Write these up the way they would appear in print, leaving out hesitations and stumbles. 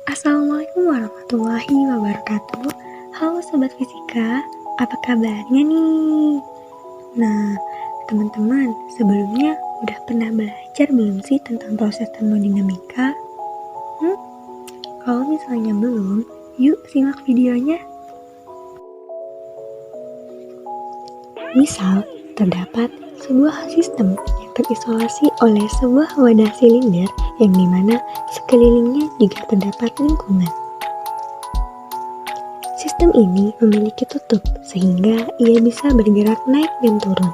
Assalamualaikum warahmatullahi wabarakatuh. Halo Sobat Fisika, apa kabarnya nih? Nah, teman-teman, sebelumnya udah pernah belajar belum sih tentang proses termodinamika? Kalau misalnya belum, yuk simak videonya. Misal, terdapat sebuah sistem yang terisolasi oleh sebuah wadah silinder yang dimana sekelilingnya juga terdapat lingkungan. Sistem ini memiliki tutup sehingga ia bisa bergerak naik dan turun.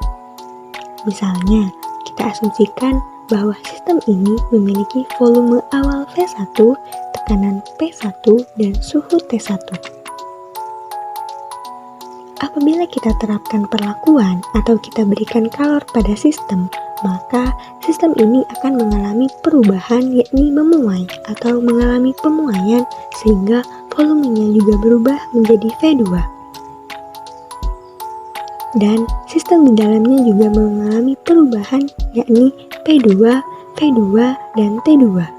Misalnya, kita asumsikan bahwa sistem ini memiliki volume awal V1, tekanan P1, dan suhu T1. Apabila kita terapkan perlakuan atau kita berikan kalor pada sistem, maka sistem ini akan mengalami perubahan, yakni memuai atau mengalami pemuaian sehingga volumenya juga berubah menjadi V2. Dan sistem di dalamnya juga mengalami perubahan, yakni P2, V2, dan T2.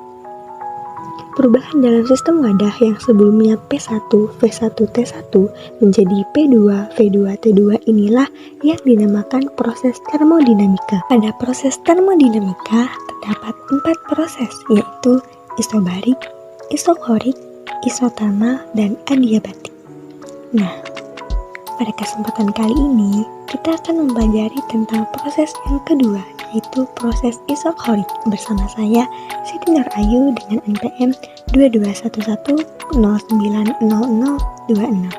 Perubahan dalam sistem wadah yang sebelumnya P1, V1, T1 menjadi P2, V2, T2 inilah yang dinamakan proses termodinamika. Pada proses termodinamika terdapat 4 proses, yaitu isobarik, isokorik, isotermal, dan adiabatik. Nah, pada kesempatan kali ini kita akan mempelajari tentang proses yang kedua, yaitu proses isokorik bersama saya Siti Nur Ayu dengan NPM 2211090026.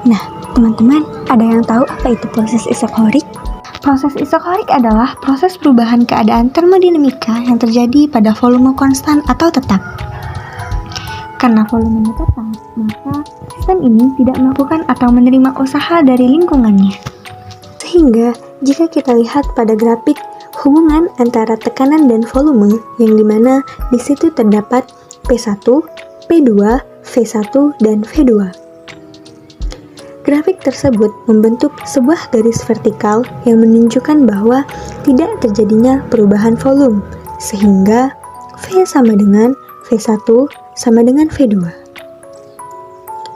Nah, teman-teman, ada yang tahu apa itu proses isokorik? Proses isokorik adalah proses perubahan keadaan termodinamika yang terjadi pada volume konstan atau tetap. Karena volumenya tetap, maka sistem ini tidak melakukan atau menerima usaha dari lingkungannya. Sehingga, jika kita lihat pada grafik hubungan antara tekanan dan volume, yang dimana di situ terdapat P1, P2, V1, dan V2. Grafik tersebut membentuk sebuah garis vertikal yang menunjukkan bahwa tidak terjadinya perubahan volume, sehingga V sama dengan V1 sama dengan V2.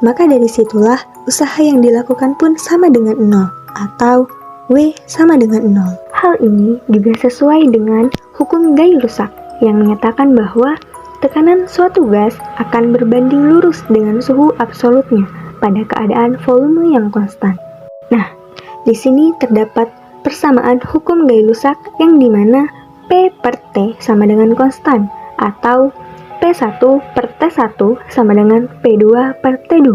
Maka dari situlah usaha yang dilakukan pun sama dengan 0, atau W sama dengan 0. Hal ini juga sesuai dengan hukum Gay-Lussac yang menyatakan bahwa tekanan suatu gas akan berbanding lurus dengan suhu absolutnya pada keadaan volume yang konstan. Nah, di sini terdapat persamaan hukum Gay-Lussac yang dimana P per T sama dengan konstan, atau P1 per T1 sama dengan P2 per T2,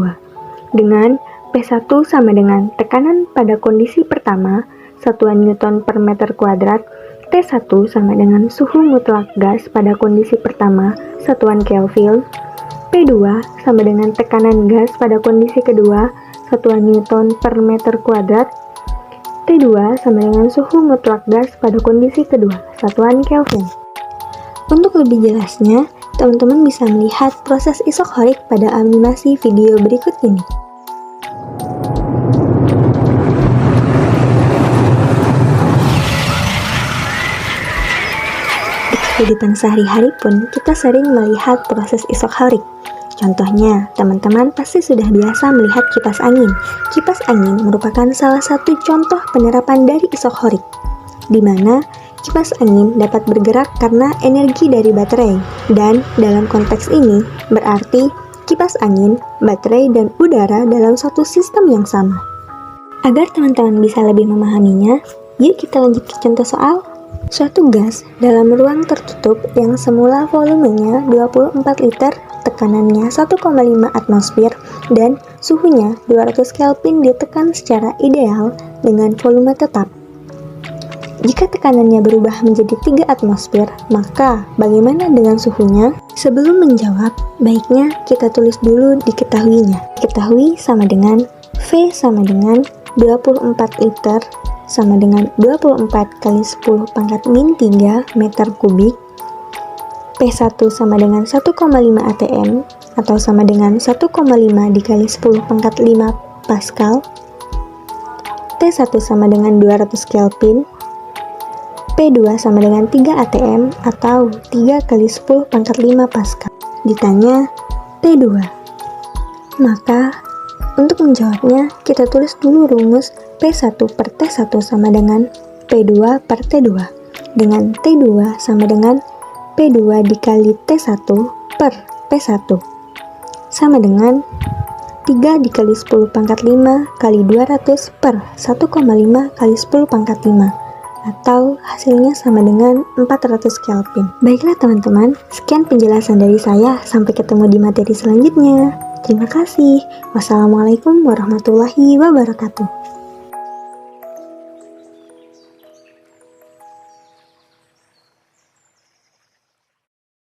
dengan P1 sama dengan tekanan pada kondisi pertama, satuan Newton per meter kuadrat, T1 sama dengan suhu mutlak gas pada kondisi pertama, satuan Kelvin, P2 sama dengan tekanan gas pada kondisi kedua, satuan Newton per meter kuadrat, T2 sama dengan suhu mutlak gas pada kondisi kedua, satuan Kelvin. Untuk lebih jelasnya, teman-teman bisa melihat proses isokorik pada animasi video berikut ini. Di kehidupan sehari-hari pun kita sering melihat proses isokorik. Contohnya, teman-teman pasti sudah biasa melihat kipas angin. Kipas angin merupakan salah satu contoh penerapan dari isokorik, di mana kipas angin dapat bergerak karena energi dari baterai, dan dalam konteks ini berarti kipas angin, baterai, dan udara dalam satu sistem yang sama. Agar teman-teman bisa lebih memahaminya, yuk kita lanjut ke contoh soal. Suatu gas dalam ruang tertutup yang semula volumenya 24 liter, tekanannya 1,5 atmosfer, dan suhunya 200 Kelvin ditekan secara ideal dengan volume tetap. Jika tekanannya berubah menjadi 3 atmosfer, maka bagaimana dengan suhunya? Sebelum menjawab, baiknya kita tulis dulu diketahuinya. Diketahui sama dengan V sama dengan 24 liter sama dengan 24 kali 10 pangkat min 3 meter kubik. P1 sama dengan 1,5 atm atau sama dengan 1,5 dikali 10 pangkat 5 Pascal. T1 sama dengan 200 Kelvin. P2 sama dengan 3 atm atau 3 kali 10 pangkat 5 Pascal. ditanya T2. Maka, untuk menjawabnya, kita tulis dulu rumus P1 per T1 sama dengan P2 per T2, dengan T2 sama dengan P2 dikali T1 per P1, sama dengan 3 dikali 10 pangkat 5 kali 200 per 1,5 kali 10 pangkat 5, atau hasilnya sama dengan 400 Kelvin. Baiklah teman-teman, sekian penjelasan dari saya. Sampai ketemu di materi selanjutnya. Terima kasih. Wassalamualaikum warahmatullahi wabarakatuh.